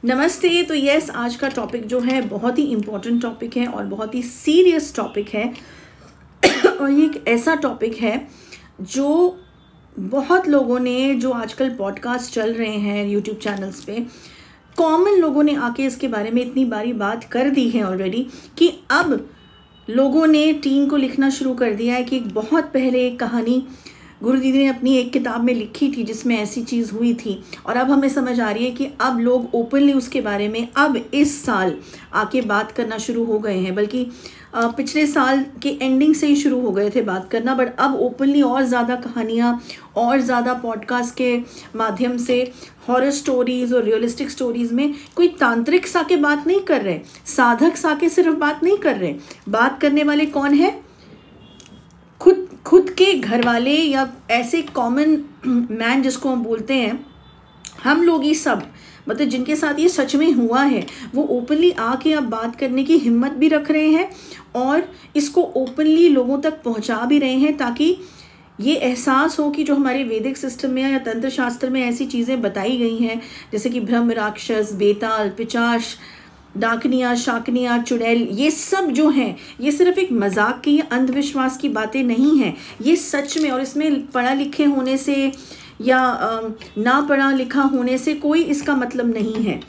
नमस्ते। तो यस, आज का टॉपिक जो है बहुत ही इम्पोर्टेंट टॉपिक है और बहुत ही सीरियस टॉपिक है। और ये एक ऐसा टॉपिक है जो बहुत लोगों ने, जो आजकल पॉडकास्ट चल रहे हैं यूट्यूब चैनल्स पे, कॉमन लोगों ने आके इसके बारे में इतनी बारी बात कर दी है ऑलरेडी कि अब लोगों ने टीम को लिखना शुरू कर दिया है कि बहुत पहले एक कहानी गुरु दीदी ने अपनी एक किताब में लिखी थी जिसमें ऐसी चीज़ हुई थी, और अब हमें समझ आ रही है कि अब लोग ओपनली उसके बारे में अब इस साल आके बात करना शुरू हो गए हैं। बल्कि पिछले साल के एंडिंग से ही शुरू हो गए थे बात करना, बट अब ओपनली और ज़्यादा कहानियाँ और ज़्यादा पॉडकास्ट के माध्यम से हॉरर स्टोरीज़ और रियलिस्टिक स्टोरीज़ में कोई तांत्रिक सा के बात नहीं कर रहे, साधक सा के सिर्फ बात नहीं कर रहे। बात करने वाले कौन है? खुद के घर वाले, या ऐसे कॉमन मैन जिसको हम बोलते हैं, हम लोग ही सब, मतलब जिनके साथ ये सच में हुआ है, वो ओपनली आके अब बात करने की हिम्मत भी रख रहे हैं और इसको ओपनली लोगों तक पहुंचा भी रहे हैं, ताकि ये एहसास हो कि जो हमारे वैदिक सिस्टम में या तंत्र शास्त्र में ऐसी चीज़ें बताई गई हैं, जैसे कि ब्रह्म, राक्षस, बेताल, पिशाच, डाकनिया, शाकनिया, चुड़ैल, ये सब जो हैं, ये सिर्फ एक मजाक की या अंधविश्वास की बातें नहीं हैं। ये सच में, और इसमें पढ़ा लिखे होने से या ना पढ़ा लिखा होने से कोई इसका मतलब नहीं है।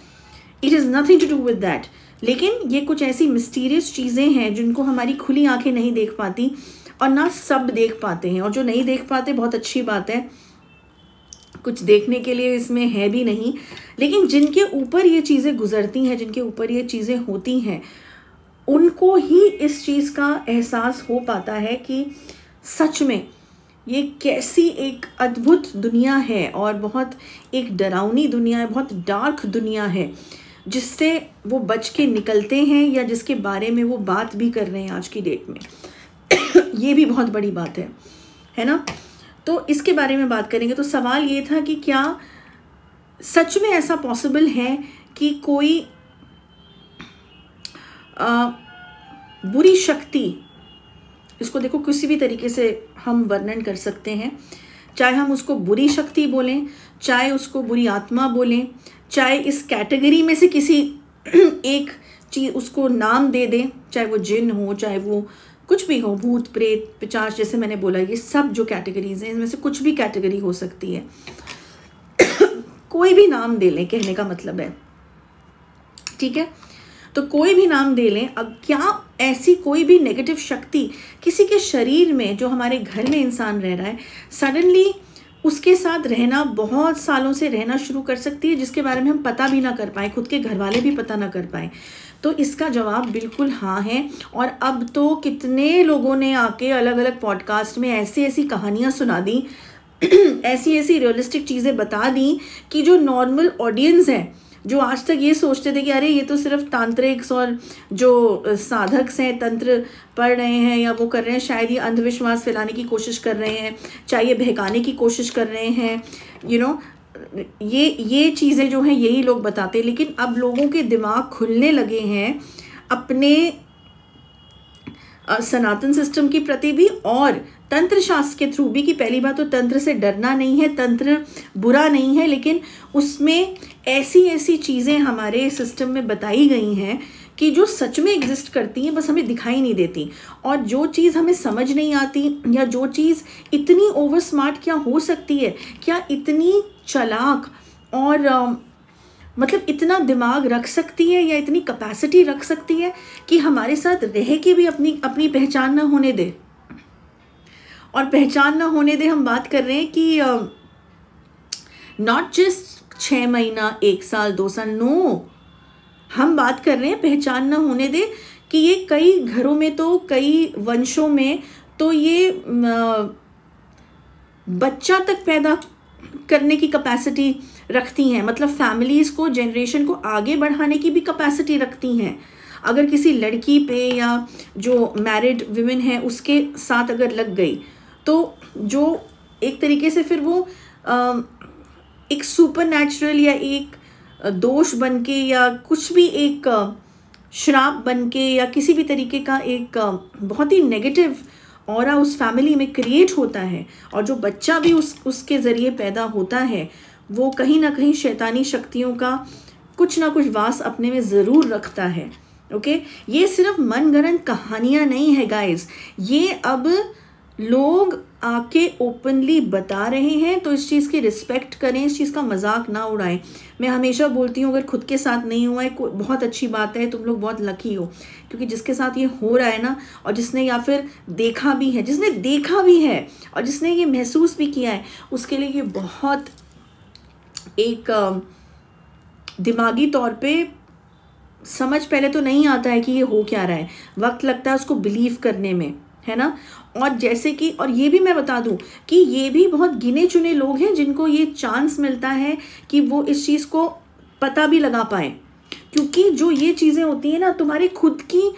It is nothing to do with that. लेकिन ये कुछ ऐसी मिस्टीरियस चीज़ें हैं जिनको हमारी खुली आंखें नहीं देख पाती, और ना सब देख पाते हैं। और जो नहीं देख पाते, बहुत अच्छी बात है, कुछ देखने के लिए इसमें है भी नहीं, लेकिन जिनके ऊपर ये चीज़ें गुजरती हैं, जिनके ऊपर ये चीज़ें होती हैं, उनको ही इस चीज़ का एहसास हो पाता है कि सच में ये कैसी एक अद्भुत दुनिया है और बहुत एक डरावनी दुनिया है, बहुत डार्क दुनिया है, जिससे वो बच के निकलते हैं या जिसके बारे में वो बात भी कर रहे हैं आज की डेट में। ये भी बहुत बड़ी बात है ना? तो इसके बारे में बात करेंगे। तो सवाल ये था कि क्या सच में ऐसा पॉसिबल है कि कोई बुरी शक्ति, इसको देखो किसी भी तरीके से हम वर्णन कर सकते हैं, चाहे हम उसको बुरी शक्ति बोलें, चाहे उसको बुरी आत्मा बोलें, चाहे इस कैटेगरी में से किसी एक चीज़ उसको नाम दे दें, चाहे वो जिन हो, चाहे वो कुछ भी हो, भूत, प्रेत, पिशाच, जैसे मैंने बोला, ये सब जो कैटेगरीज हैं, इनमें से कुछ भी कैटेगरी हो सकती है। कोई भी नाम दे लें, कहने का मतलब है, ठीक है? तो कोई भी नाम दे लें। अब क्या ऐसी कोई भी नेगेटिव शक्ति किसी के शरीर में, जो हमारे घर में इंसान रह रहा है, सडनली उसके साथ रहना, बहुत सालों से रहना शुरू कर सकती है, जिसके बारे में हम पता भी ना कर पाए, खुद के घर वाले भी पता ना कर पाए? तो इसका जवाब बिल्कुल हाँ है। और अब तो कितने लोगों ने आके अलग अलग पॉडकास्ट में ऐसी ऐसी कहानियाँ सुना दी, ऐसी ऐसी रियलिस्टिक चीज़ें बता दी कि जो नॉर्मल ऑडियंस है, जो आज तक ये सोचते थे कि अरे ये तो सिर्फ तांत्रिक्स और जो साधक हैं, तंत्र पढ़ रहे हैं या वो कर रहे हैं, शायद ये अंधविश्वास फैलाने की कोशिश कर रहे हैं, चाहे ये बहकाने की कोशिश कर रहे हैं, ये चीज़ें जो हैं यही लोग बताते हैं। लेकिन अब लोगों के दिमाग खुलने लगे हैं अपने सनातन सिस्टम के प्रति भी और तंत्र शास्त्र के थ्रू भी, कि पहली बात तो तंत्र से डरना नहीं है, तंत्र बुरा नहीं है, लेकिन उसमें ऐसी ऐसी चीज़ें हमारे सिस्टम में बताई गई हैं कि जो सच में एग्जिस्ट करती हैं, बस हमें दिखाई नहीं देती। और जो चीज़ हमें समझ नहीं आती, या जो चीज़ इतनी ओवर स्मार्ट क्या हो सकती है, क्या इतनी चालाक और मतलब इतना दिमाग रख सकती है, या इतनी कैपेसिटी रख सकती है कि हमारे साथ रह के भी अपनी पहचान ना होने दे। और पहचान ना होने दे, हम बात कर रहे हैं कि नॉट जस्ट 6 महीना, 1 साल, 2 साल, नो, हम बात कर रहे हैं पहचान ना होने दे कि ये कई घरों में, तो कई वंशों में तो ये बच्चा तक पैदा करने की कैपेसिटी रखती हैं, मतलब फैमिलीज़ को, जनरेशन को आगे बढ़ाने की भी कैपेसिटी रखती हैं। अगर किसी लड़की पे या जो मैरिड विमेन है उसके साथ अगर लग गई, तो जो एक तरीके से फिर वो एक सुपर नेचुरल या एक दोष बन के, या कुछ भी एक श्राप बन के, या किसी भी तरीके का एक बहुत ही नेगेटिव ऑरा उस फैमिली में क्रिएट होता है, और जो बच्चा भी उसके ज़रिए पैदा होता है, वो कहीं ना कहीं शैतानी शक्तियों का कुछ ना कुछ वास अपने में ज़रूर रखता है। ओके, ये सिर्फ मनगढ़ंत कहानियाँ नहीं है गाइस, ये अब लोग आके ओपनली बता रहे हैं, तो इस चीज़ की रिस्पेक्ट करें, इस चीज़ का मजाक ना उड़ाएं। मैं हमेशा बोलती हूँ, अगर खुद के साथ नहीं हुआ है बहुत अच्छी बात है, तुम लोग बहुत लकी हो, क्योंकि जिसके साथ ये हो रहा है ना, और जिसने या फिर देखा भी है, जिसने देखा भी है और जिसने ये महसूस भी किया है, उसके लिए ये बहुत एक दिमागी तौर पे समझ पहले तो नहीं आता है कि ये हो क्या रहा है, वक्त लगता है उसको बिलीव करने में, है ना। और जैसे कि, और ये भी मैं बता दूं कि ये भी बहुत गिने चुने लोग हैं जिनको ये चांस मिलता है कि वो इस चीज़ को पता भी लगा पाए, क्योंकि जो ये चीज़ें होती हैं ना, तुम्हारी खुद की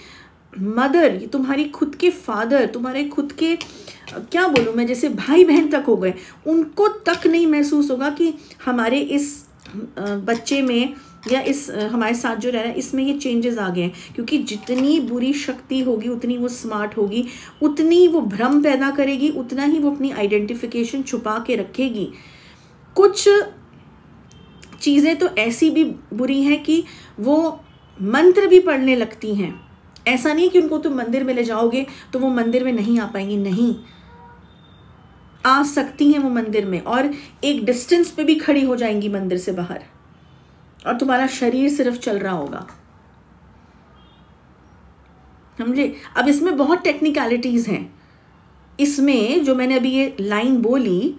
मदर, तुम्हारी खुद के फादर, तुम्हारे खुद के क्या बोलूँ मैं, जैसे भाई बहन तक हो गए, उनको तक नहीं महसूस होगा कि हमारे इस बच्चे में या इस हमारे साथ जो रह रहा है इसमें ये चेंजेस आ गए हैं। क्योंकि जितनी बुरी शक्ति होगी उतनी वो स्मार्ट होगी, उतनी वो भ्रम पैदा करेगी, उतना ही वो अपनी आइडेंटिफिकेशन छुपा के रखेगी। कुछ चीज़ें तो ऐसी भी बुरी हैं कि वो मंत्र भी पढ़ने लगती हैं। ऐसा नहीं कि उनको तुम मंदिर में ले जाओगे तो वो मंदिर में नहीं आ पाएंगी, नहीं, आ सकती हैं वो मंदिर में, और एक डिस्टेंस पे भी खड़ी हो जाएंगी मंदिर से बाहर, और तुम्हारा शरीर सिर्फ चल रहा होगा, समझे। अब इसमें बहुत टेक्निकलिटीज़ हैं, इसमें जो मैंने अभी ये लाइन बोली,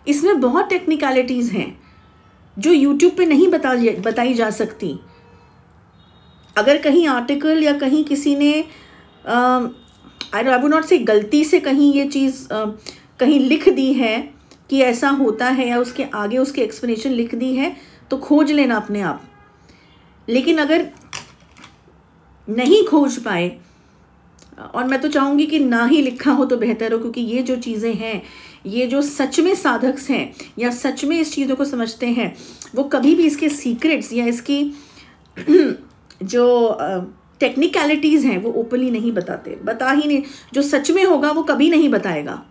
इसमें बहुत टेक्निकलिटीज़ हैं जो यूट्यूब पे नहीं बताई जा सकती। अगर कहीं आर्टिकल या कहीं किसी ने आई वुड नॉट से गलती से कहीं ये चीज़ कहीं लिख दी है कि ऐसा होता है, या उसके आगे उसकी एक्सप्लेनेशन लिख दी है, तो खोज लेना अपने आप। लेकिन अगर नहीं खोज पाए, और मैं तो चाहूँगी कि ना ही लिखा हो तो बेहतर हो, क्योंकि ये जो चीज़ें हैं, ये जो सच में साधक हैं या सच में इस चीज़ों को समझते हैं, वो कभी भी इसके सीक्रेट्स या इसकी जो टेक्निकलिटीज़ हैं वो ओपनली नहीं बताते, बता ही नहीं। जो सच में होगा वो कभी नहीं बताएगा,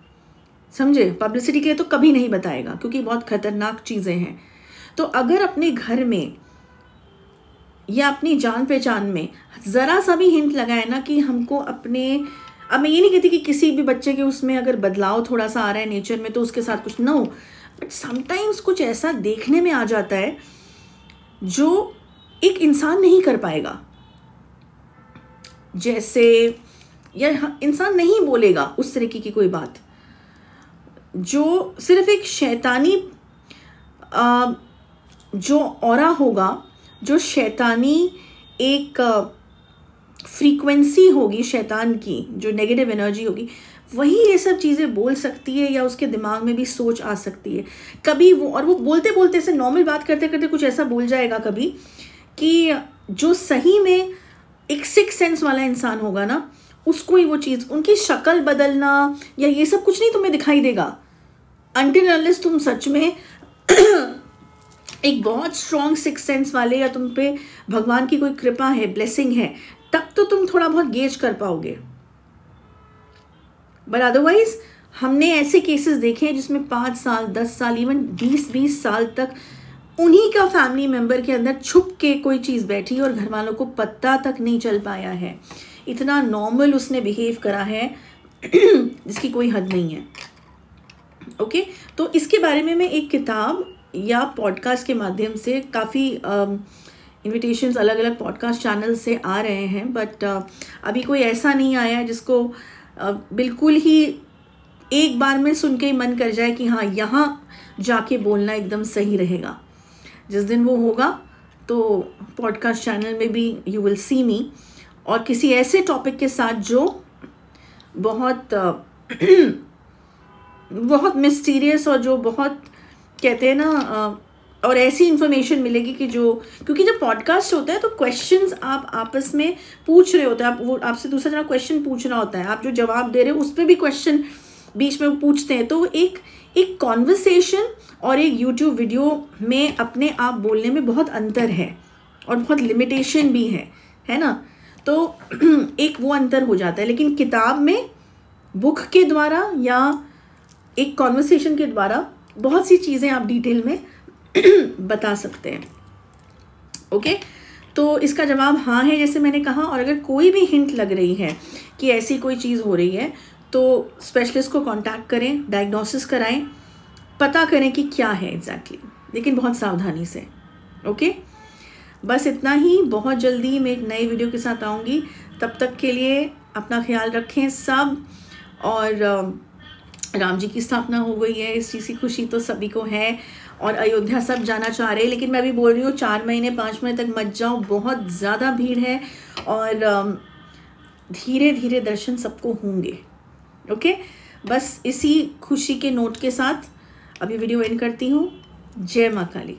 समझे, पब्लिसिटी के लिए तो कभी नहीं बताएगा, क्योंकि बहुत खतरनाक चीज़ें हैं। तो अगर अपने घर में या अपनी जान पहचान में ज़रा सा भी हिंट लगाए ना कि हमको अपने, अब मैं ये नहीं कहती कि किसी भी बच्चे के उसमें अगर बदलाव थोड़ा सा आ रहा है नेचर में तो उसके साथ कुछ ना हो, बट समटाइम्स कुछ ऐसा देखने में आ जाता है जो एक इंसान नहीं कर पाएगा। जैसे, या इंसान नहीं बोलेगा उस तरीके की कोई बात, जो सिर्फ एक शैतानी जो ऑरा होगा, जो शैतानी एक फ्रीक्वेंसी होगी शैतान की, जो नेगेटिव एनर्जी होगी, वही ये सब चीज़ें बोल सकती है, या उसके दिमाग में भी सोच आ सकती है कभी वो, और वो बोलते बोलते से नॉर्मल बात करते करते कुछ ऐसा बोल जाएगा कभी कि जो सही में एक सिक्स सेंस वाला इंसान होगा ना, उसको ही वो चीज़, उनकी शक्ल बदलना या ये सब कुछ नहीं तुम्हें दिखाई देगा, अनटिल अनलेस तुम सच में एक बहुत स्ट्रॉन्ग सिक्स सेंस वाले, या तुम पे भगवान की कोई कृपा है, ब्लेसिंग है, तब तो तुम थोड़ा बहुत गेज कर पाओगे। बट अदरवाइज हमने ऐसे केसेस देखे हैं जिसमें 5 साल 10 साल इवन 20-20 साल तक उन्हीं का फैमिली मेंबर के अंदर छुप के कोई चीज़ बैठी और घर वालों को पता तक नहीं चल पाया है। इतना नॉर्मल उसने बिहेव करा है जिसकी कोई हद नहीं है। ओके, तो इसके बारे में मैं एक किताब या पॉडकास्ट के माध्यम से, काफ़ी इनविटेशंस अलग अलग पॉडकास्ट चैनल से आ रहे हैं, बट अभी कोई ऐसा नहीं आया है जिसको बिल्कुल ही एक बार में सुन के ही मन कर जाए कि हाँ यहाँ जाके बोलना एकदम सही रहेगा। जिस दिन वो होगा तो पॉडकास्ट चैनल में भी यू विल सी मी, और किसी ऐसे टॉपिक के साथ जो बहुत बहुत मिस्टीरियस, और जो बहुत कहते हैं ना, और ऐसी इन्फॉर्मेशन मिलेगी कि जो, क्योंकि जब पॉडकास्ट होता है तो क्वेश्चंस आप आपस में पूछ रहे होते हैं, आप वो आपसे दूसरा जना क्वेश्चन पूछ रहा होता है, आप जो जवाब दे रहे हो उस पर भी क्वेश्चन बीच में पूछते हैं, तो एक कॉन्वर्सेशन और एक यूट्यूब वीडियो में अपने आप बोलने में बहुत अंतर है और बहुत लिमिटेशन भी है ना। तो एक वो अंतर हो जाता है, लेकिन किताब में बुक के द्वारा या एक कॉन्वर्सेशन के द्वारा बहुत सी चीज़ें आप डिटेल में बता सकते हैं। ओके, तो इसका जवाब हाँ है जैसे मैंने कहा। और अगर कोई भी हिंट लग रही है कि ऐसी कोई चीज़ हो रही है तो स्पेशलिस्ट को कांटेक्ट करें, डायग्नोसिस कराएं, पता करें कि क्या है एग्जैक्टली, लेकिन बहुत सावधानी से। ओके, बस इतना ही। बहुत जल्दी मैं एक नए वीडियो के साथ आऊँगी। तब तक के लिए अपना ख्याल रखें सब। और राम जी की स्थापना हो गई है, इस चीज़ की खुशी तो सभी को है। और अयोध्या सब जाना चाह रहे हैं, लेकिन मैं भी बोल रही हूँ 4 महीने 5 महीने तक मत जाओ, बहुत ज़्यादा भीड़ है। और धीरे धीरे दर्शन सबको होंगे। ओके, बस इसी खुशी के नोट के साथ अभी वीडियो एंड करती हूँ। जय माँ काली।